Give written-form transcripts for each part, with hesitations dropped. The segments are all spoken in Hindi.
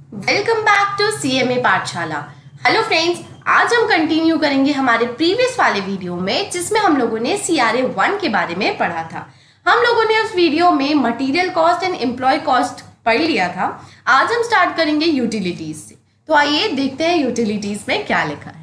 वेलकम बैक टू सीएमए पाठशाला। हेलो फ्रेंड्स, आज हम कंटिन्यू करेंगे हमारे प्रीवियस वाले वीडियो में जिसमें हम लोगों ने सीआरए 1 के बारे में पढ़ा था। हम लोगों ने उस वीडियो में material cost and employ cost पढ़ लिया था। आज हम स्टार्ट करेंगे यूटिलिटीज से। तो आइए देखते हैं यूटिलिटीज में क्या लिखा है।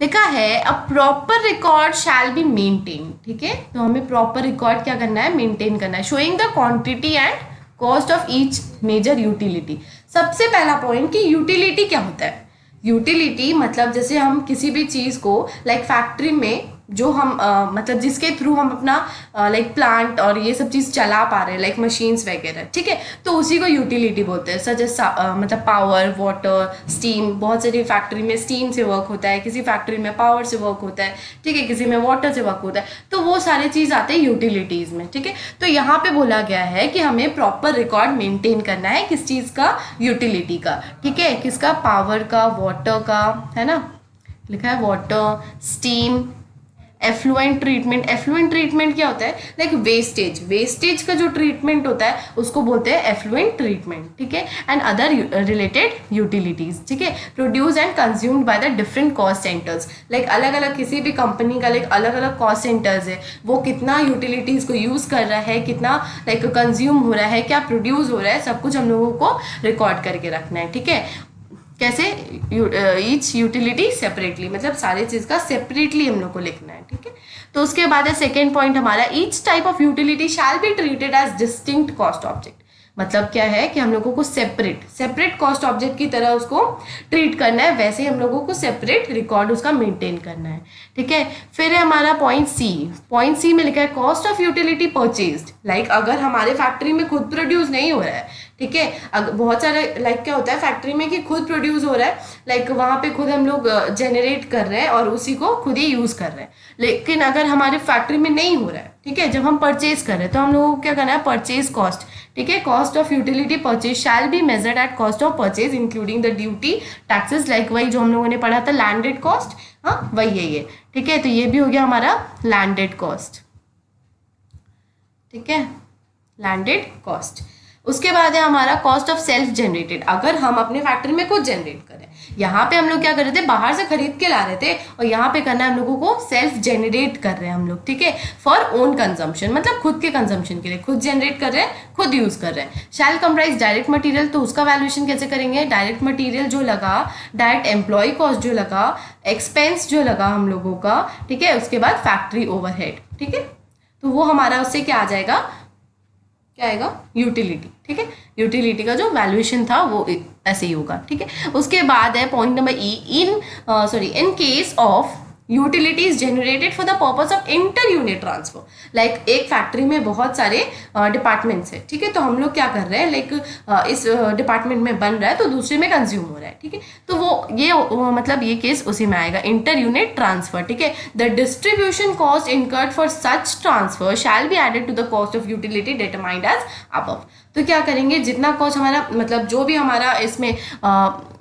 लिखा है a proper record shall be maintain. ठीक है, तो हमें प्रॉपर रिकॉर्ड क्या करना है, मेंटेन करना है। Showing the quantity and cost of each major utility. सबसे पहला पॉइंट कि यूटिलिटी क्या होता है। यूटिलिटी मतलब जैसे हम किसी भी चीज़ को लाइक फैक्ट्री में जो हम मतलब जिसके थ्रू हम अपना लाइक प्लांट और ये सब चीज़ चला पा रहे हैं लाइक मशीन्स वगैरह, ठीक है, तो उसी को यूटिलिटी बोलते हैं। सच एज मतलब पावर, वाटर, स्टीम। बहुत सारी फैक्ट्री में स्टीम से वर्क होता है, किसी फैक्ट्री में पावर से वर्क होता है, ठीक है, किसी में वाटर से वर्क होता है, तो वो सारे चीज़ आते हैं यूटिलिटीज़ में। ठीक है, तो यहाँ पे बोला गया है कि हमें प्रॉपर रिकॉर्ड मेंटेन करना है किस चीज़ का, यूटिलिटी का। ठीक है, किसका, पावर का, वाटर का, है ना, लिखा है water, steam, effluent treatment. Effluent treatment क्या होता है, लाइक वेस्टेज, वेस्टेज का जो ट्रीटमेंट होता है उसको बोलते हैं एफ्लुएंट ट्रीटमेंट। ठीक है, एंड अदर रिलेटेड यूटिलिटीज। ठीक है, produce and consumed by the different cost centres. Like अलग अलग किसी भी कंपनी का लाइक अलग अलग कॉस्ट सेंटर्स है, वो कितना यूटिलिटीज को यूज कर रहा है, कितना लाइक कंज्यूम हो रहा है, क्या प्रोड्यूस हो रहा है, सब कुछ हम लोगों को रिकॉर्ड करके रखना है। ठीक है, कैसे, ईच यूटिलिटी सेपरेटली, मतलब सारी चीज़ का सेपरेटली हम लोग को लिखना है। ठीक है, तो उसके बाद है सेकेंड पॉइंट हमारा, each type of utility shall be treated as distinct cost object. मतलब क्या है कि हम लोगों को सेपरेट सेपरेट कॉस्ट ऑब्जेक्ट की तरह उसको ट्रीट करना है, वैसे ही हम लोगों को सेपरेट रिकॉर्ड उसका मेंटेन करना है। ठीक है, फिर है हमारा पॉइंट सी। पॉइंट सी में लिखा है cost of utility purchased. Like अगर हमारे फैक्ट्री में खुद प्रोड्यूस नहीं हो रहा है, ठीक है, बहुत सारे लाइक क्या होता है फैक्ट्री में कि खुद प्रोड्यूस हो रहा है, लाइक वहाँ पे खुद हम लोग जनरेट कर रहे हैं और उसी को खुद ही यूज़ कर रहे हैं, लेकिन अगर हमारे फैक्ट्री में नहीं हो रहा है, ठीक है, जब हम परचेज कर रहे हैं तो हम लोगों को क्या करना है, परचेज कॉस्ट। ठीक है, cost of utility purchase shell be measured at cost of purchase including the duty taxes. Like वही जो हम लोगों ने पढ़ा था लैंडेड कॉस्ट, हाँ वही है ये। ठीक है, तो ये भी हो गया हमारा लैंडेड कॉस्ट। ठीक है, लैंडेड कॉस्ट। उसके बाद है हमारा कॉस्ट ऑफ सेल्फ जनरेटेड। अगर हम अपने फैक्ट्री में खुद जनरेट करें, यहाँ पे हम लोग क्या कर रहे थे, बाहर से खरीद के ला रहे थे, और यहाँ पे करना है हम लोगों को सेल्फ जनरेट कर रहे हैं हम लोग। ठीक है, फॉर ओन कंजम्पशन, मतलब खुद के कंजम्पशन के लिए खुद जनरेट कर रहे हैं, खुद यूज कर रहे हैं। शैल कंप्राइज डायरेक्ट मटीरियल, तो उसका वैल्यूएशन कैसे करेंगे, डायरेक्ट मटीरियल जो लगा, डायरेक्ट एम्प्लॉय कॉस्ट जो लगा, एक्सपेंस जो लगा हम लोगों का, ठीक है, उसके बाद फैक्ट्री ओवरहेड। ठीक है, तो वो हमारा उससे क्या आ जाएगा, क्या आएगा, यूटिलिटी। ठीक है, यूटिलिटी का जो वैल्यूएशन था वो ऐसे ही होगा। ठीक है, उसके बाद है point number E, in case of utilities generated for the purpose of inter unit transfer. Like एक फैक्ट्री में बहुत सारे डिपार्टमेंट्स है, ठीक है, तो हम लोग क्या कर रहे हैं, लाइक इस डिपार्टमेंट में बन रहा है तो दूसरे में कंज्यूम हो रहा है। ठीक है, तो वो ये मतलब ये केस उसी में आएगा, इंटर यूनिट ट्रांसफर। ठीक है, the distribution cost incurred for such transfer shall be added to the cost of utility determined as above. तो क्या करेंगे, जितना कॉस्ट हमारा मतलब जो भी हमारा इसमें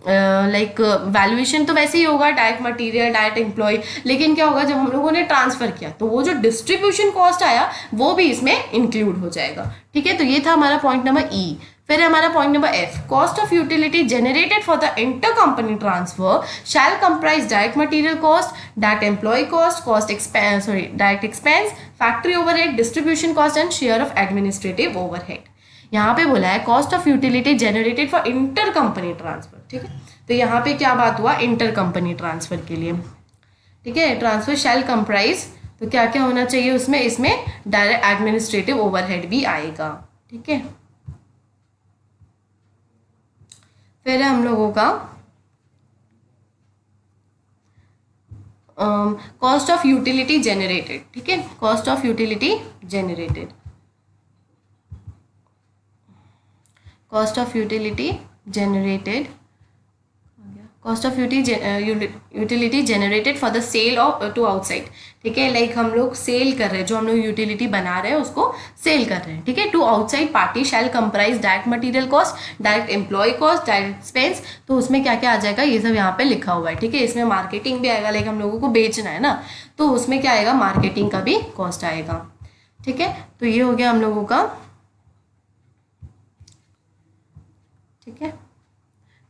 लाइक वैल्यूएशन तो वैसे ही होगा, डायरेक्ट मटेरियल, डायरेक्ट एम्प्लॉय, लेकिन क्या होगा जब हम लोगों ने ट्रांसफर किया तो वो जो डिस्ट्रीब्यूशन कॉस्ट आया वो भी इसमें इंक्लूड हो जाएगा। ठीक है, तो ये था हमारा पॉइंट नंबर ई। फिर हमारा point number F, cost of utility generated for the inter company transfer shall comprise direct material cost, direct employ cost, direct expense, factory overhead, distribution cost and share of administrative overhead. यहाँ पे बोला है cost of utility generated for inter company transfer. ठीक है, तो यहाँ पे क्या बात हुआ, इंटर कंपनी ट्रांसफर के लिए। ठीक है, ट्रांसफर शैल कंप्राइज, तो क्या क्या होना चाहिए उसमें, इसमें डायरेक्ट एडमिनिस्ट्रेटिव ओवरहेड भी आएगा। ठीक है, फिर है हम लोगों का कॉस्ट ऑफ यूटिलिटी जनरेटेड। ठीक है, cost of utility generated, cost of utility generated, cost of utility generated for the sale of to outside. ठीक है, लाइक हम लोग सेल कर रहे हैं, जो हम लोग यूटिलिटी बना रहे हैं उसको सेल कर रहे हैं। ठीक है, to outside party shall comprise direct material cost, direct employ cost, direct expense. तो उसमें क्या क्या आ जाएगा, ये सब यहाँ पे लिखा हुआ है। ठीक है, इसमें मार्केटिंग भी आएगा, लाइक हम लोगों को बेचना है ना, तो उसमें क्या आएगा, मार्केटिंग का भी कॉस्ट आएगा। ठीक है, तो ये हो गया हम लोगों का ठीक है,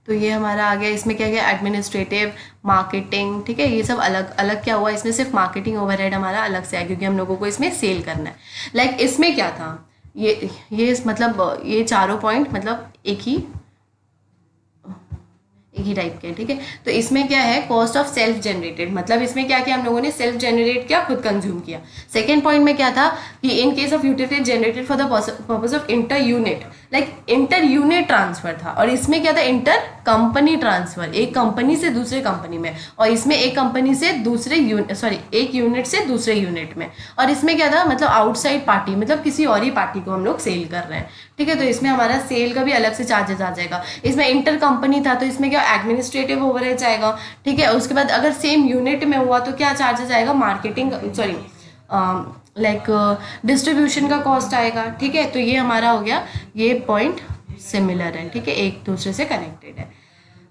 तो ये हमारा आ गया। इसमें क्या गया, एडमिनिस्ट्रेटिव, मार्केटिंग, ठीक है, ये सब अलग अलग क्या हुआ, इसमें सिर्फ मार्केटिंग ओवरहेड हमारा अलग से आया क्योंकि हम लोगों को इसमें सेल करना है। लाइक इसमें क्या था, ये मतलब ये चारों पॉइंट मतलब एक ही टाइप के, ठीक है। तो इसमें क्या है, कॉस्ट ऑफ सेल्फ जनरेटेड, मतलब इसमें क्या किया हम लोगों ने, सेल्फ जनरेट किया, खुद कंज्यूम किया। सेकेंड पॉइंट में क्या था कि in case of utility generated for the purpose of inter unit, like inter unit transfer था। और इसमें क्या था, इंटर कंपनी ट्रांसफर, एक कंपनी से दूसरे कंपनी में, और इसमें एक कंपनी से दूसरे एक यूनिट से दूसरे यूनिट में। और इसमें क्या था, मतलब आउटसाइड पार्टी, मतलब किसी और ही पार्टी को हम लोग सेल कर रहे हैं, ठीक है। तो इसमें हमारा सेल का भी अलग से चार्जेस आ जाएगा। इसमें इंटर कंपनी था तो इसमें क्या एडमिनिस्ट्रेटिव ओवरहेड आएगा, ठीक है। उसके बाद अगर सेम यूनिट में हुआ तो क्या चार्जेस आएगा, मार्केटिंग लाइक डिस्ट्रीब्यूशन का कॉस्ट आएगा, ठीक है। तो ये हमारा हो गया, ये पॉइंट सिमिलर है, ठीक है, एक दूसरे से कनेक्टेड है।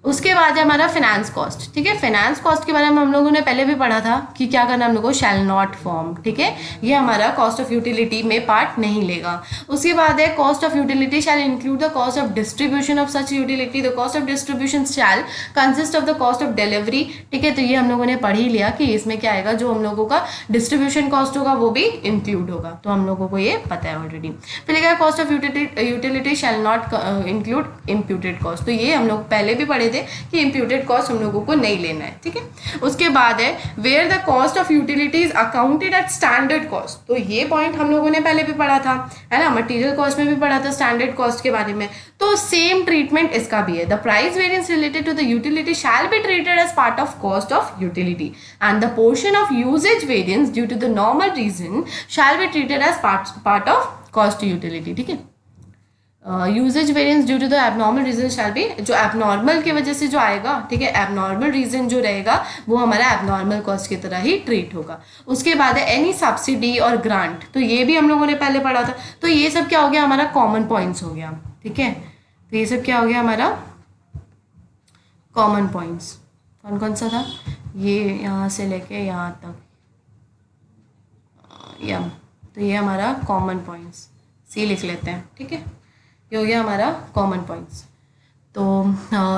उसके बाद है हमारा फाइनेंस कॉस्ट, ठीक है। फाइनेंस कॉस्ट के बारे में हम लोगों ने पहले भी पढ़ा था कि क्या करना हम लोगों को, शैल नॉट फॉर्म, ठीक है। ये हमारा कॉस्ट ऑफ यूटिलिटी में पार्ट नहीं लेगा। उसके बाद है cost of utility shell include the cost of distribution of such utility, the cost of distribution shell consist of the cost of delivery, ठीक है। तो ये हम लोगों ने पढ़ ही लिया कि इसमें क्या आएगा, जो हम लोगों का डिस्ट्रीब्यूशन कॉस्ट होगा वो भी इंक्लूड होगा, तो हम लोगों को ये पता है ऑलरेडी। फिर लिखा है cost of utility shall not include imputed cost, तो ये हम लोग पहले भी पढ़े थे कि इम्प्यूटेड कॉस्ट हम लोगों को नहीं लेना है, ठीक है। उसके बाद है where the cost of utility is accounted at standard cost, तो ये पॉइंट हम लोगों ने पहले भी पढ़ा था, है ना, मटेरियल कॉस्ट में भी पढ़ा था स्टैंडर्ड कॉस्ट के बारे में। तो सेम ट्रीटमेंट इसका भी है, the price variance related to the utility shall be treated as part of cost of utility and the portion of usage variance due to the normal reason shall be treated as part of cost utility, ठीक है। Usage variance due to the abnormal reason shall be, जो एबनॉर्मल की वजह से जो आएगा, ठीक है, एबनॉर्मल रीजन जो रहेगा वो हमारा एबनॉर्मल कॉस्ट की तरह ही ट्रीट होगा। उसके बाद है एनी सब्सिडी और ग्रांट, तो ये भी हम लोगों ने पहले पढ़ा था। तो ये सब क्या हो गया, हमारा कॉमन पॉइंट्स हो गया, ठीक है। तो ये सब क्या हो गया, हमारा कॉमन पॉइंट्स। कौन कौन सा था, ये यहाँ से लेके यहाँ तक, या तो ये हमारा कॉमन पॉइंट्स, सी लिख लेते हैं, ठीक है। ये हो गया हमारा कॉमन पॉइंट्स। तो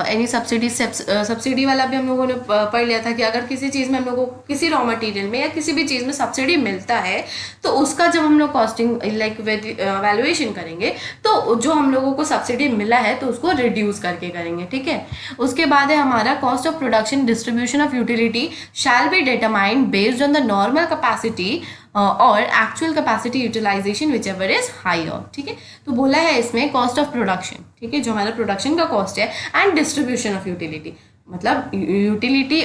एनी सब्सिडी वाला भी हम लोगों ने पढ़ लिया था कि अगर किसी चीज़ में हम लोगों को किसी रॉ मटेरियल में या किसी भी चीज़ में सब्सिडी मिलता है तो उसका जब हम लोग कॉस्टिंग लाइक वैल्यूएशन करेंगे तो जो हम लोगों को सब्सिडी मिला है तो उसको रिड्यूस करके करेंगे, ठीक है। उसके बाद है हमारा cost of production distribution of utility shall be determined based on the normal capacity और actual capacity utilization whichever is higher, ठीक है। तो बोला है इसमें कॉस्ट ऑफ प्रोडक्शन, ठीक है, जो हमारा प्रोडक्शन का कॉस्ट है, एंड डिस्ट्रीब्यूशन ऑफ यूटिलिटी, मतलब यूटिलिटी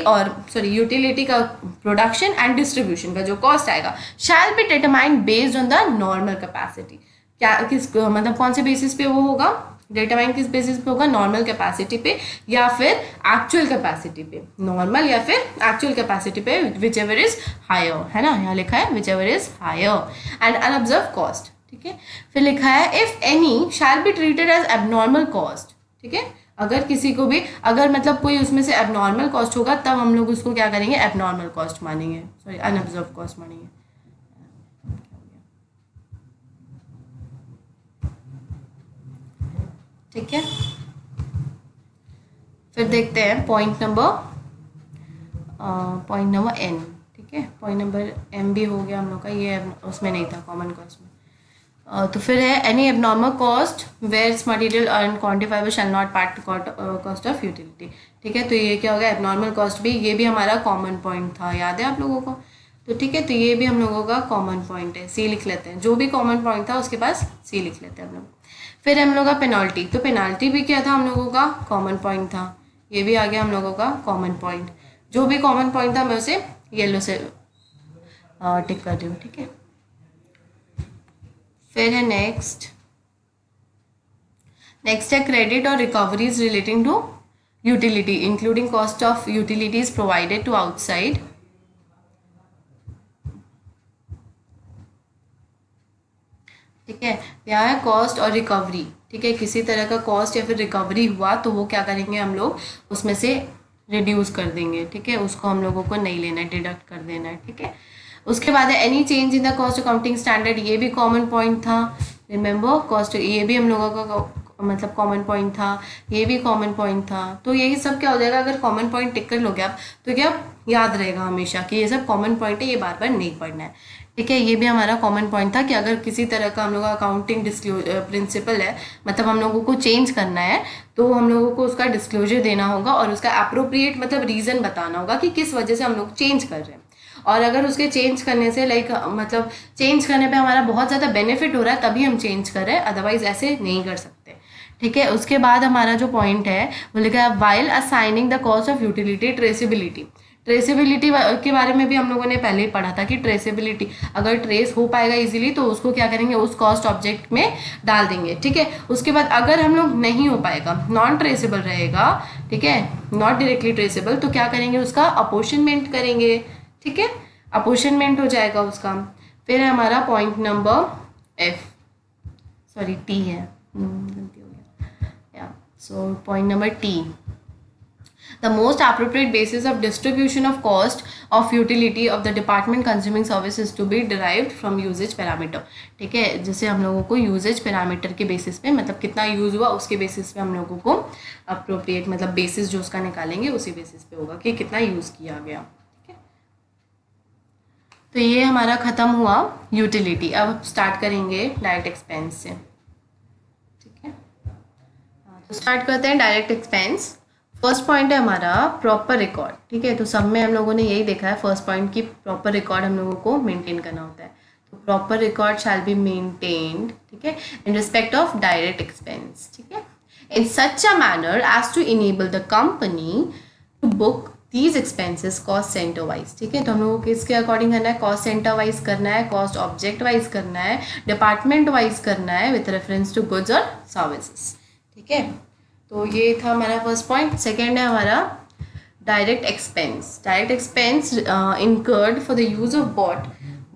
का प्रोडक्शन एंड डिस्ट्रीब्यूशन का जो कॉस्ट आएगा शैल be determined based on the normal capacity. क्या किस मतलब कौन से बेसिस पे वो होगा, डिटरमाइन किस बेसिस पे होगा, नॉर्मल कैपेसिटी पे या फिर एक्चुअल कैपेसिटी पे, नॉर्मल या फिर एक्चुअल कैपेसिटी पे, विच एवर इज हायर, है ना, यहाँ लिखा है whichever is higher and unabsorbed cost, ठीक है। फिर लिखा है if any shall be treated as abnormal cost, ठीक है। अगर किसी को भी अगर मतलब कोई उसमें से एबनॉर्मल कॉस्ट होगा तब हम लोग उसको क्या करेंगे, एबनॉर्मल कॉस्ट मानेंगे, सॉरी अनऑब्जर्व कॉस्ट मानेंगे, ठीक है। फिर देखते हैं पॉइंट नंबर एन, ठीक है। पॉइंट नंबर एम भी हो गया हम लोग का, ये उसमें नहीं था कॉमन कॉस्ट में। तो फिर है any abnormal cost where material अर्न quantifiable shall not part cost of utility, ठीक है। तो ये क्या होगा, एबनॉर्मल कॉस्ट भी, ये भी हमारा कॉमन पॉइंट था, याद है आप लोगों को, तो ठीक है। तो ये भी हम लोगों का कॉमन पॉइंट है, सी लिख लेते हैं, जो भी कॉमन पॉइंट था उसके पास सी लिख लेते हैं हम लोग। फिर हम लोग का पेनाल्टी, तो पेनाल्टी भी क्या था हम लोगों का, कॉमन पॉइंट था, ये भी आ गया हम लोगों का कॉमन पॉइंट। जो भी कॉमन पॉइंट था मैं उसे येलो से टिक कर रही हूँ, ठीक है। फिर है नेक्स्ट है क्रेडिट और recoveries relating to utility including cost of utilities provided to outside, ठीक है। यहाँ है कॉस्ट और रिकवरी, ठीक है। किसी तरह का कॉस्ट या फिर रिकवरी हुआ तो वो क्या करेंगे हम लोग उसमें से रिड्यूस कर देंगे, ठीक है, उसको हम लोगों को नहीं लेना है, डिडक्ट कर देना है, ठीक है। उसके बाद है any change in the cost accounting standard, ये भी कॉमन पॉइंट था, रिमेंबर कॉस्ट, ये भी हम लोगों का मतलब कॉमन पॉइंट था, ये भी कॉमन पॉइंट था, तो यही सब क्या हो जाएगा, अगर कॉमन पॉइंट टिक कर लोगे आप तो क्या याद रहेगा हमेशा कि ये सब कॉमन पॉइंट है, ये बार बार नहीं पढ़ना है, ठीक है। ये भी हमारा कॉमन पॉइंट था कि अगर किसी तरह का हम लोग का अकाउंटिंग प्रिंसिपल है, मतलब हम लोगों को चेंज करना है, तो हम लोगों को उसका डिस्क्लोजर देना होगा और उसका अप्रोप्रिएट मतलब रीज़न बताना होगा कि किस वजह से हम लोग चेंज कर रहे हैं। और अगर उसके चेंज करने से मतलब चेंज करने पे हमारा बहुत ज़्यादा बेनिफिट हो रहा है तभी हम चेंज कर रहे हैं, अदरवाइज ऐसे नहीं कर सकते, ठीक है। उसके बाद हमारा जो पॉइंट है वो लिखा है while assigning the cost of utility traceability. Traceability के बारे में भी हम लोगों ने पहले ही पढ़ा था कि ट्रेसेबिलिटी अगर ट्रेस हो पाएगा इजीली तो उसको क्या करेंगे, उस कॉस्ट ऑब्जेक्ट में डाल देंगे, ठीक है। उसके बाद अगर हम लोग नहीं हो पाएगा, नॉन ट्रेसेबल रहेगा, ठीक है, नॉट डायरेक्टली ट्रेसेबल, तो क्या करेंगे, उसका अपोर्शनमेंट करेंगे, ठीक है, अपोर्शनमेंट हो जाएगा उसका। फिर है हमारा point number F, sorry T है, गलती हो गया, so point number T, the most appropriate basis of distribution of cost of utility of the department consuming service is to be derived from usage parameter, ठीक है। जैसे हम लोगों को यूजेज पैरामीटर के बेसिस पे, मतलब कितना यूज़ हुआ उसके बेसिस पे हम लोगों को अप्रोप्रिएट मतलब बेसिस जो उसका निकालेंगे उसी बेसिस पे होगा कि कितना यूज़ किया गया, ठीक है। तो ये हमारा ख़त्म हुआ यूटिलिटी। अब स्टार्ट करेंगे डायरेक्ट एक्सपेंस से, ठीक है। तो स्टार्ट करते हैं डायरेक्ट एक्सपेंस। फर्स्ट पॉइंट है हमारा प्रॉपर रिकॉर्ड, ठीक है। तो सब में हम लोगों ने यही देखा है फर्स्ट पॉइंट की प्रॉपर रिकॉर्ड हम लोगों को मेंटेन करना होता है। तो proper record shall be maintained, ठीक है, in respect of direct expense, ठीक है, in such a manner as to enable the company to book these expenses cost centre wise, ठीक है। तो हम लोगों को किसके अकॉर्डिंग करना है, कॉस्ट सेंटर वाइज करना है, कॉस्ट ऑब्जेक्ट वाइज करना है, डिपार्टमेंट वाइज करना है विथ रेफरेंस टू गुड्स और सर्विसेज, ठीक है। तो ये था हमारा फर्स्ट पॉइंट। सेकेंड है हमारा direct expense. Direct expense incurred for the use of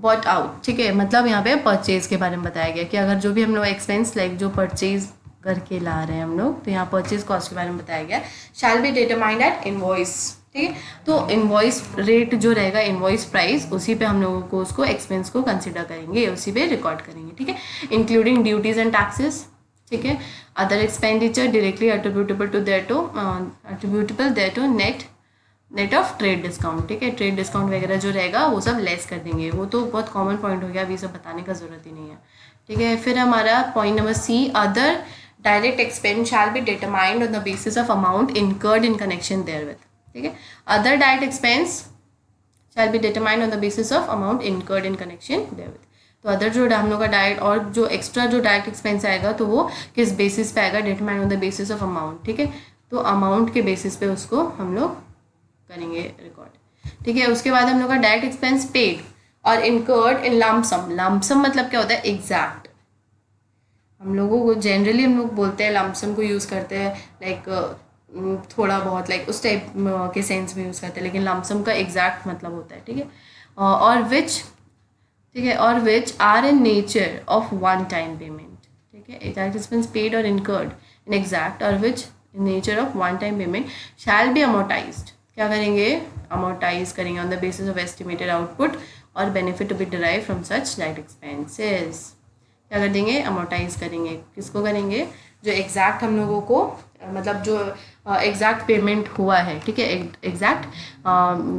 bought out, ठीक है। मतलब यहाँ पे परचेज के बारे में बताया गया कि अगर जो भी हम लोग एक्सपेंस लाइक जो परचेज करके ला रहे हैं हम लोग, तो यहाँ परचेज कॉस्ट के बारे में बताया गया, shall be determined at invoice, ठीक है। तो इनवॉइस रेट जो रहेगा, इनवॉइस प्राइस, उसी पे हम लोगों को उसको एक्सपेंस को कंसिडर करेंगे, उसी पे रिकॉर्ड करेंगे, ठीक है, इंक्लूडिंग ड्यूटीज एंड टैक्सेस, ठीक है, other expenditure directly attributable thereto net of trade discount, ठीक है। ट्रेड डिस्काउंट वगैरह जो रहेगा वो सब लेस कर देंगे, वो तो बहुत कॉमन पॉइंट हो गया, अभी सब बताने का जरूरत ही नहीं है, ठीक है। फिर हमारा point number C, other direct expense shall be determined on the basis of amount incurred in connection therewith, ठीक है। Other direct expense shall be determined on the basis of amount incurred in connection therewith. तो अदर जो हम लोग का डायरेक्ट और जो एक्स्ट्रा जो डायरेक्ट एक्सपेंस आएगा तो वो किस बेसिस पे आएगा, determined on the basis of amount, ठीक है। तो अमाउंट के बेसिस पे उसको हम लोग करेंगे रिकॉर्ड, ठीक है। उसके बाद हम लोग का डायरेक्ट एक्सपेंस पेड और इनकर्ड इन लमसम। लमसम मतलब क्या होता है, एग्जैक्ट। हम लोगों को जनरली हम लोग बोलते हैं लमसम को यूज़ करते हैं लाइक थोड़ा बहुत लाइक उस टाइप के सेंस में यूज़ करते हैं, लेकिन लमसम का एग्जैक्ट मतलब होता है, ठीक है। और विच, ठीक है, और which are in nature of one time payment, ठीक है। डायरेक्ट एक्सपेंस पेड और इनकर्ड इन एग्जैक्ट और which in nature of one time payment shall be amortised. क्या करेंगे, अमोर्टाइज करेंगे on the basis of estimated output और benefit to be derive from such direct expenses. क्या कर देंगे, अमोर्टाइज करेंगे। किसको करेंगे, जो एग्जैक्ट हम लोगों को मतलब जो एग्जैक्ट पेमेंट हुआ है, ठीक है, एग्जैक्ट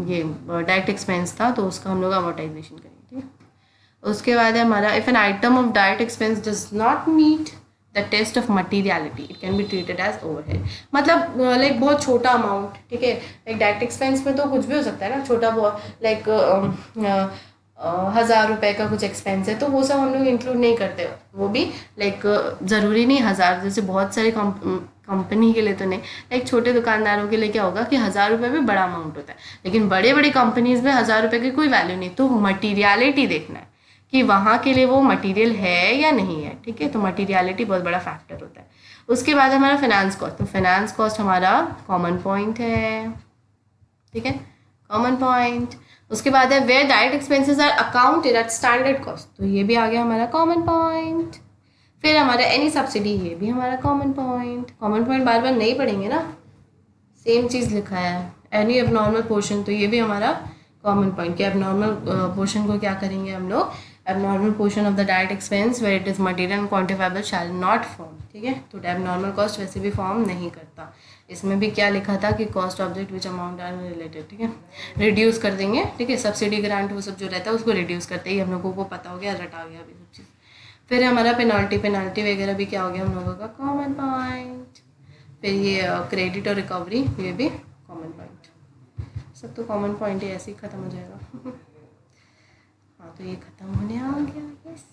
ये डायरेक्ट एक्सपेंस था तो उसका हम लोग अमोर्टाइजेशन करेंगे, ठीक है। उसके बाद है हमारा if an item of direct expense does not meet the test of materiality it can be treated as overhead. मतलब लाइक बहुत छोटा अमाउंट, ठीक है, लाइक डायरेक्ट एक्सपेंस में तो कुछ भी हो सकता है ना, छोटा बहुत लाइक 1000 रुपये का कुछ एक्सपेंस है तो वो सब हम लोग इंक्लूड नहीं करते, वो भी लाइक ज़रूरी नहीं 1000, जैसे बहुत सारे कंपनी के लिए तो नहीं, लाइक छोटे दुकानदारों के लिए क्या होगा कि 1000 रुपये भी बड़ा अमाउंट होता है, लेकिन बड़े बड़ी कंपनीज में 1000 रुपये की कोई वैल्यू नहीं। तो मटीरियलिटी देखना है कि वहाँ के लिए वो मटेरियल है या नहीं है, ठीक है। तो मटेरियलिटी बहुत बड़ा फैक्टर होता है। उसके बाद हमारा फाइनेंस कॉस्ट। तो फाइनेंस कॉस्ट हमारा कॉमन पॉइंट है, ठीक है, कॉमन पॉइंट। उसके बाद है where direct expenses are accounted at standard cost, तो ये भी आ गया हमारा कॉमन पॉइंट। फिर हमारा एनी सब्सिडी, ये भी हमारा कॉमन पॉइंट। कॉमन पॉइंट बार बार नहीं पढ़ेंगे ना, सेम चीज़ लिखा है। एनी एबनॉर्मल पोर्शन, तो ये भी हमारा कॉमन पॉइंट के एबनॉर्मल पोर्शन को क्या करेंगे हम लोग, abnormal portion of the direct expense where it is material and quantifiable shall not form, ठीक है। तो एबनॉर्मल कॉस्ट वैसे भी फॉर्म नहीं करता। इसमें भी क्या लिखा था कि cost object which amount are related, ठीक है, रिड्यूस कर देंगे, ठीक है, सब्सिडी ग्रांट वो सब जो रहता है उसको रिड्यूस करते ही हम लोगों को पता हो गया, रटा गया अभी सब चीज़। फिर हमारा पेनाल्टी वगैरह भी क्या हो गया हम लोगों का कॉमन पॉइंट। फिर ये क्रेडिट और रिकवरी, ये भी कॉमन पॉइंट। सब तो कॉमन पॉइंट ही ऐसे ही ख़त्म हो जाएगा। हाँ तो ये ख़त्म होने आ गया, यस।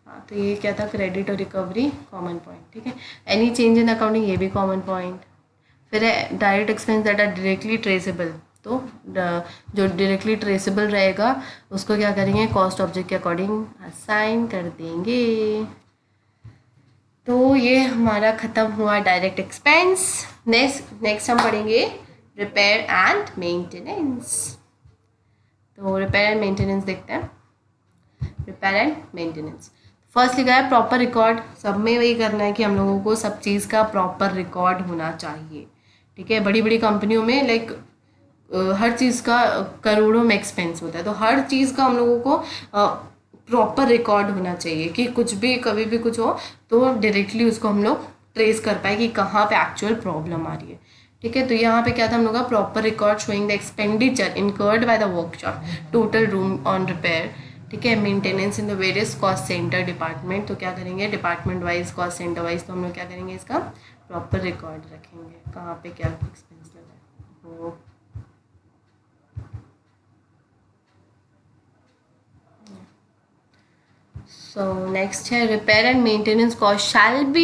हाँ तो ये क्या था, क्रेडिट और रिकवरी कॉमन पॉइंट, ठीक है। एनी चेंज इन अकाउंटिंग, ये भी कॉमन पॉइंट। फिर है direct expense that are directly traceable, तो जो डायरेक्टली ट्रेसेबल रहेगा उसको क्या करेंगे, कॉस्ट ऑब्जेक्ट के अकॉर्डिंग असाइन कर देंगे। तो ये हमारा ख़त्म हुआ डायरेक्ट एक्सपेंस। नेक्स्ट हम पढ़ेंगे रिपेयर एंड मेंटेनेंस। तो रिपेयर एंड मेंटेनेंस देखते हैं। रिपेयर एंड मेंटेनेंस फर्स्ट लिखा है प्रॉपर रिकॉर्ड। सब में वही करना है कि हम लोगों को सब चीज़ का प्रॉपर रिकॉर्ड होना चाहिए, ठीक है। बड़ी बड़ी कंपनियों में लाइक हर चीज़ का करोड़ों में एक्सपेंस होता है, तो हर चीज़ का हम लोगों को प्रॉपर रिकॉर्ड होना चाहिए कि कुछ भी कभी भी कुछ हो तो डायरेक्टली उसको हम लोग ट्रेस कर पाए कि कहाँ पे एक्चुअल प्रॉब्लम आ रही है, ठीक है। तो यहाँ पे क्या था हम लोग का proper record showing the expenditure incurred by the workshop, total room on repair, ठीक है, maintenance in the various cost centre department. तो क्या करेंगे department wise cost centre wise, तो हम लोग क्या करेंगे इसका प्रॉपर रिकॉर्ड रखेंगे कहाँ पे क्या एक्सपेंस लगा है। So next है repair and maintenance cost shall be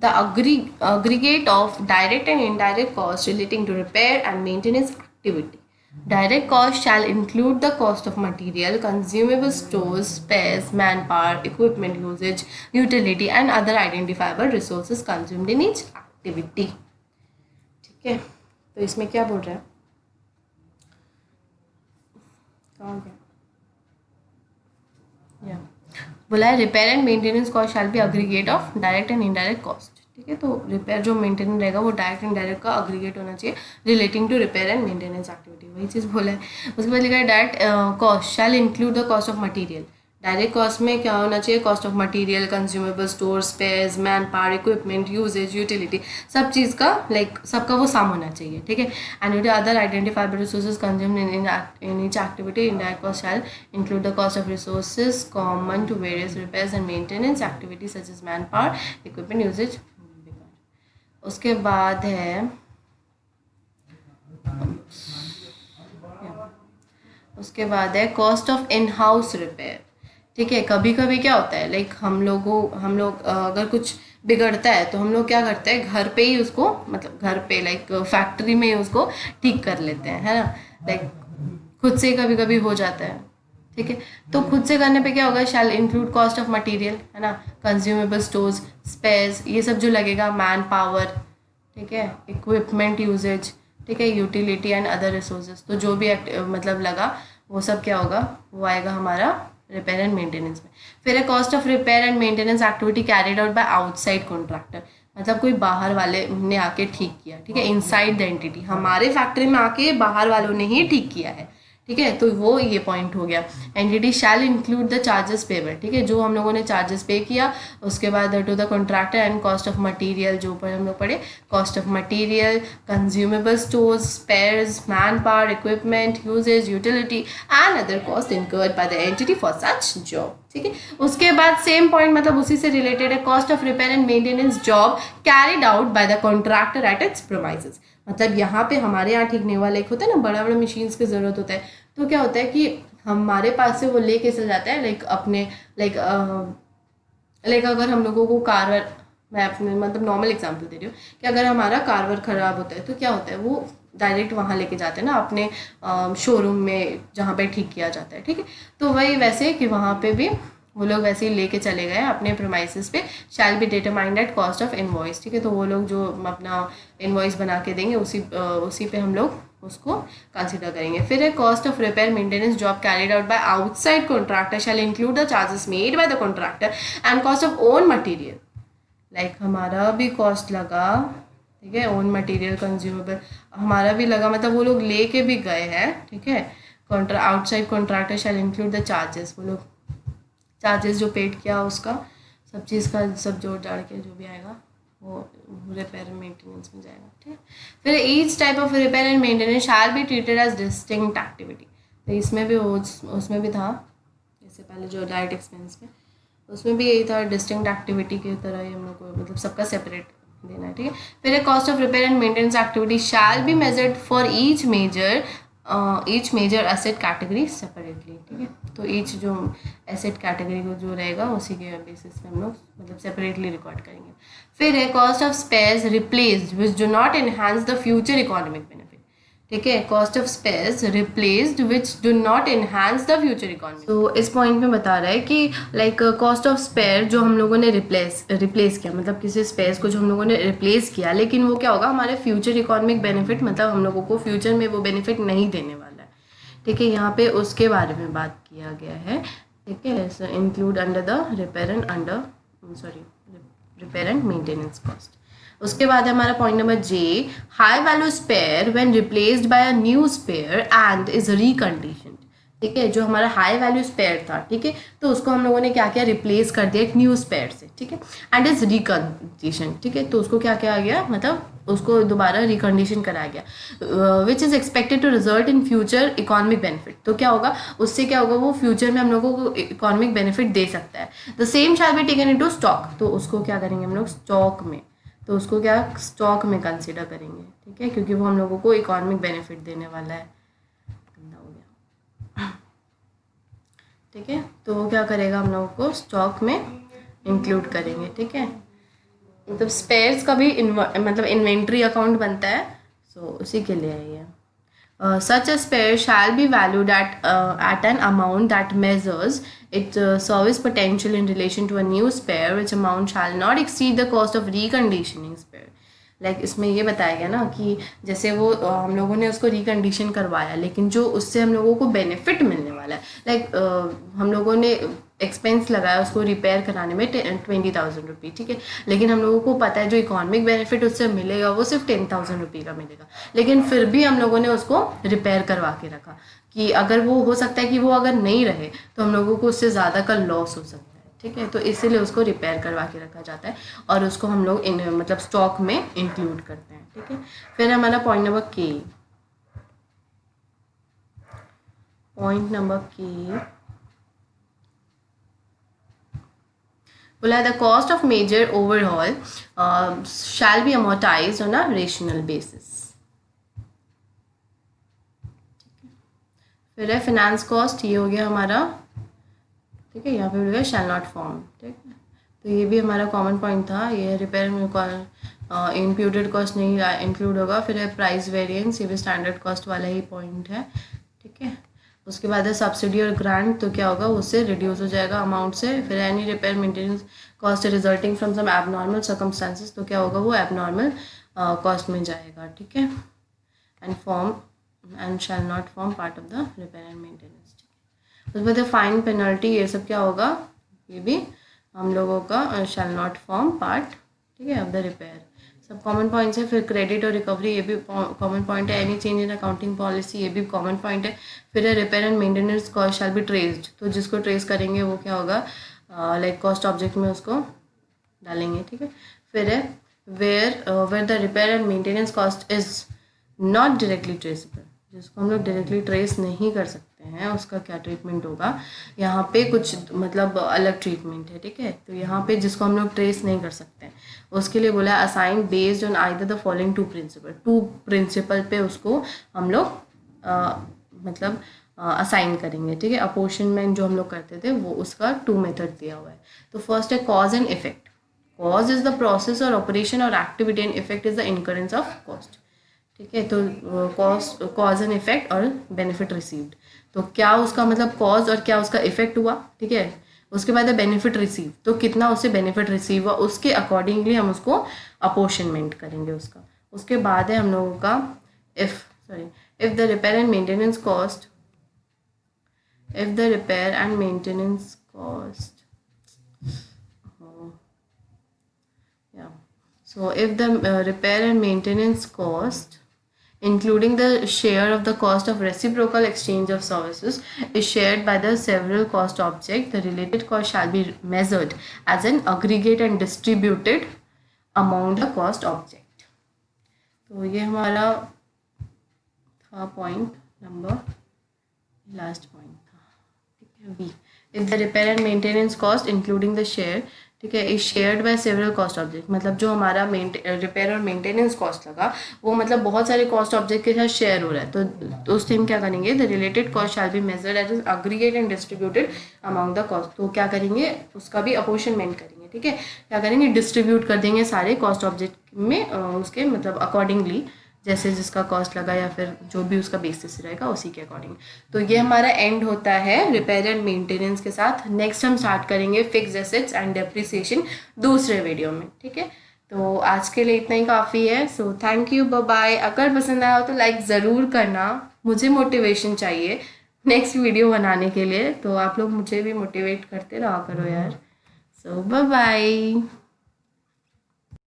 the aggregate of direct and indirect costs relating to repair and maintenance activity. Direct cost shall include the cost of material, consumable stores, spares, manpower, equipment usage, utility and other identifiable resources consumed in each activity. ठीक है, तो इसमें क्या बोल रहा है, कहाँ गया, या बोला है repair and maintenance cost shall be aggregate of direct and indirect cost, ठीक है। तो रिपेयर जो मेंटेनेंस रहेगा वो डायरेक्ट एंड डायरेक्ट का अग्रीगेट होना चाहिए relating to repair and maintenance activity, वही चीज़ बोला है। उसके बाद लिखा है direct cost shall include the cost of material. Direct cost में क्या होना चाहिए, cost of material, consumable store, spares, man power, equipment, usage, utility, सब चीज़ का लाइक सबका वो साम होना चाहिए, ठीक है। And other identifiable resources consumed in each activity. Indirect cost shall include the cost of resources common to various repairs and maintenance activity such as man power, equipment, usage. उसके बाद है cost of in house repair, ठीक है। कभी कभी क्या होता है लाइक हम लोग अगर कुछ बिगड़ता है तो हम लोग क्या करते हैं घर पे ही उसको, मतलब घर पे लाइक फैक्ट्री में ही उसको ठीक कर लेते हैं, है ना। लाइक खुद से कभी कभी हो जाता है, ठीक है। तो खुद से करने पे क्या होगा, shall include cost of material, है ना, कंज्यूमेबल स्टोर्स, स्पेयर्स, ये सब जो लगेगा, मैन पावर, ठीक है, इक्विपमेंट यूजेज, ठीक है, यूटिलिटी एंड अदर रिसोर्सेज। तो जो भी मतलब लगा वो सब क्या होगा, वो आएगा हमारा रिपेयर एंड मेंटेनेंस में। फिर है cost of repair and maintenance activity carried out by outside contractor, मतलब कोई बाहर वाले ने आके ठीक किया, ठीक है। इनसाइड द एंटिटी, हमारे फैक्ट्री में आके बाहर वालों ने ही ठीक किया है, ठीक है। तो वो ये पॉइंट हो गया। Entity shell include the charges payable, ठीक है, जो हम लोगों ने चार्जेस पे किया। उसके बाद to the contractor and cost of material, जो पर हम लोग पढ़े, cost of material, consumable stores, spares, man power, equipment, usage, utility and other cost incurred by the entity for such job, ठीक है। उसके बाद सेम पॉइंट मतलब उसी से रिलेटेड है, cost of repair and maintenance job carried out by the contractor at its premises. मतलब यहाँ पे हमारे यहाँ ठीक नहीं हुआ, लाइक होता है ना बड़ा बड़ा मशीन्स की ज़रूरत होता है, तो क्या होता है कि हमारे पास से वो लेके चल जाता है, लाइक अपने लाइक अगर हम लोगों को कारवर, मैं अपने मतलब नॉर्मल एग्जांपल दे रही हूँ कि अगर हमारा कारवर ख़राब होता है तो क्या होता है, वो डायरेक्ट वहाँ लेके जाते हैं ना अपने शोरूम में जहाँ पे ठीक किया जाता है, ठीक है। तो वही वैसे कि वहाँ पे भी वो लोग वैसे ही लेके चले गए अपने प्रीमाइसेस पे। शैल be determined at cost of invoice, ठीक है। तो वो लोग जो अपना इनवॉइस बना के देंगे उसी पे हम लोग उसको कंसिडर करेंगे। फिर है cost of repair maintenance job carried out by outside contractor shell include the charges made by the contractor and cost of own material, like हमारा भी कॉस्ट लगा, ठीक है, ओन मटेरियल कंज्यूमेबल हमारा भी लगा, मतलब वो लोग लेके भी गए हैं, ठीक है। Outside contractor shell include the charges, वो लोग चार्जेस जो पेड किया उसका सब चीज़ का सब जोड़ जाड़ के जो भी आएगा वो रिपेयर एंड मेंटेनेंस में जाएगा, ठीक है। फिर each type of repair and maintenance shall be treated as distinct activity, तो इसमें भी उसमें भी था, जैसे पहले जो डायरेक्ट एक्सपेंस में उसमें भी यही था, डिस्टिंक्ट एक्टिविटी की तरह ही हम लोग को मतलब सबका सेपरेट देना है, ठीक है। फिर cost of repair and maintenance activity shall be measured for each major asset category separately, ठीक है। तो ईच जो एसेट कैटेगरी को जो रहेगा उसी के बेसिस पे हम लोग मतलब सेपरेटली रिकॉर्ड करेंगे। फिर है cost of spares replaced which do not enhance the future economic benefit, ठीक है। Cost of spares replaced which do not enhance the future economy, तो इस पॉइंट में बता रहा है कि लाइक कॉस्ट ऑफ स्पेयर जो हम लोगों ने रिप्लेस किया, मतलब किसी स्पेयर्स को जो हम लोगों ने रिप्लेस किया, लेकिन वो क्या होगा हमारे फ्यूचर इकोनॉमिक बेनिफिट, मतलब हम लोगों को फ्यूचर में वो बेनिफिट नहीं देने वाला है, ठीक है। यहाँ पे उसके बारे में बात किया गया है, ठीक है। Include under the repair and maintenance cost. उसके बाद है हमारा point number J, high value spare when replaced by a new spare and is reconditioned, ठीक है। जो हमारा हाई वैल्यू स्पेयर था, ठीक है, तो उसको हम लोगों ने क्या किया, रिप्लेस कर दिया एक न्यू स्पेयर से, ठीक है। एंड इज रिकंडीशन, ठीक है, तो उसको क्या किया गया, मतलब उसको दोबारा रिकंडीशन कराया गया, which is expected to result in future economic benefit, तो क्या होगा उससे, क्या होगा वो फ्यूचर में हम लोगों को इकोनॉमिक बेनिफिट दे सकता है। The same shall be taken into stock, तो उसको क्या करेंगे हम लोग स्टॉक में, तो उसको क्या स्टॉक में कंसीडर करेंगे, ठीक है, क्योंकि वो हम लोगों को इकोनॉमिक बेनिफिट देने वाला है, गंदा हो गया, ठीक है। तो वो क्या करेगा हम लोगों को स्टॉक में इंक्लूड करेंगे, ठीक है। मतलब स्पेयर्स का भी मतलब इन्वेंट्री अकाउंट बनता है, सो उसी के लिए है ये। Such a spare shall be valued at an amount that measures its service potential in relation to a new spare, which amount shall not exceed the cost of reconditioning spare. Like इसमें ये बताया गया ना कि जैसे वो हम लोगों ने उसको रिकंडीशन करवाया, लेकिन जो उससे हम लोगों को बेनिफिट मिलने वाला है, लाइक हम लोगों ने एक्सपेंस लगाया उसको रिपेयर कराने में 20,000 रुपये, ठीक है, लेकिन हम लोगों को पता है जो इकोनॉमिक बेनिफिट उससे मिलेगा वो सिर्फ 10,000 रुपये का मिलेगा, लेकिन फिर भी हम लोगों ने उसको रिपेयर करवा के रखा कि अगर वो हो सकता है कि वो अगर नहीं रहे तो हम लोगों को उससे ज़्यादा का लॉस हो सकता है, ठीक है। तो इसीलिए उसको रिपेयर करवा के रखा जाता है और उसको हम लोग मतलब स्टॉक में इंक्लूड करते हैं, ठीक है। फिर हमारा पॉइंट नंबर के बोला the cost of major overall shall be amortized on a rational basis, फिर है फिनेंस कॉस्ट, ये हो गया हमारा, ठीक है। यहाँ पे बोलेगा शैल नॉट फॉर्म, ठीक है, तो ये भी हमारा कॉमन पॉइंट था, ये रिपेयर में इम्प्यूटेड कॉस्ट नहीं इंक्लूड होगा। फिर है प्राइस वेरिएंस, ये भी स्टैंडर्ड कॉस्ट वाला ही पॉइंट है, ठीक है। उसके बाद है सब्सिडी और ग्रांट, तो क्या होगा उससे रिड्यूस हो जाएगा अमाउंट से। फिर any repair maintenance cost resulting from some abnormal circumstances, तो क्या होगा वो एबनॉर्मल कॉस्ट में जाएगा, ठीक है। And shall not form part of the repair and maintenance, ठीक है। उसके बाद फाइन पेनल्टी, ये सब क्या होगा, ये भी हम लोगों का शैल नॉट फॉर्म पार्ट, ठीक है, ऑफ द रिपेयर, सब कॉमन पॉइंट्स है। फिर क्रेडिट और रिकवरी, ये भी कॉमन पॉइंट है। Any change in accounting policy, ये भी कॉमन पॉइंट है। फिर है repair and maintenance cost shall be traced, तो जिसको ट्रेस करेंगे वो क्या होगा लाइक कॉस्ट ऑब्जेक्ट में उसको डालेंगे, ठीक है। फिर है where the repair and maintenance cost is not directly traceable, जिसको हम लोग डायरेक्टली ट्रेस नहीं कर सकते हैं उसका क्या ट्रीटमेंट होगा, यहाँ पे कुछ मतलब अलग ट्रीटमेंट है, ठीक है। तो यहाँ पे जिसको हम लोग ट्रेस नहीं कर सकते हैं उसके लिए बोला assign based on either the following two principle पे उसको हम लोग मतलब असाइन करेंगे, ठीक है। अपोर्शनमेंट जो हम लोग करते थे वो उसका 2 मेथड दिया हुआ है। तो फर्स्ट है cause and effect. Cause is the process और ऑपरेशन और activity and effect is the incurrence of cost, ठीक है। तो कॉज एंड इफेक्ट और बेनिफिट रिसीव्ड, तो क्या उसका मतलब कॉज और क्या उसका इफेक्ट हुआ, ठीक है। उसके बाद है बेनिफिट रिसीव, तो कितना उससे बेनिफिट रिसीव हुआ उसके अकॉर्डिंगली हम उसको अपोर्शनमेंट करेंगे उसका। उसके बाद है हम लोगों का if the repair and maintenance cost so if the repair and maintenance cost including the share of the cost of reciprocal exchange of services, is shared by the several cost object. The related cost shall be measured as an aggregate and distributed among the cost object. तो ये हमारा था पॉइंट नंबर, लास्ट पॉइंट था, ठीक है, B. If the repair and maintenance cost including the share, ठीक है, is shared by several cost object, मतलब जो हमारा रिपेयर और मेंटेनेंस कॉस्ट लगा वो मतलब बहुत सारे कॉस्ट ऑब्जेक्ट के साथ शेयर हो रहा है, तो उस टाइम क्या करेंगे, the related cost shall be measured as aggregate and distributed among the cost. तो क्या करेंगे, उसका भी अपोर्शनमेंट करेंगे, ठीक है, क्या करेंगे, डिस्ट्रीब्यूट कर देंगे सारे कॉस्ट ऑब्जेक्ट में उसके मतलब अकॉर्डिंगली, जैसे जिसका कॉस्ट लगा या फिर जो भी उसका बेसिस रहेगा उसी के अकॉर्डिंग. तो ये हमारा एंड होता है रिपेयर एंड मेंटेनेंस के साथ. नेक्स्ट हम स्टार्ट करेंगे फिक्स्ड एसेट्स एंड डेप्रिसिएशन दूसरे वीडियो में, ठीक है. तो आज के लिए इतना ही काफ़ी है. So thank you, bye bye. अगर पसंद आया हो तो लाइक ज़रूर करना, मुझे मोटिवेशन चाहिए नेक्स्ट वीडियो बनाने के लिए, तो आप लोग मुझे भी मोटिवेट करते रहा करो यार. सो बाय बाय.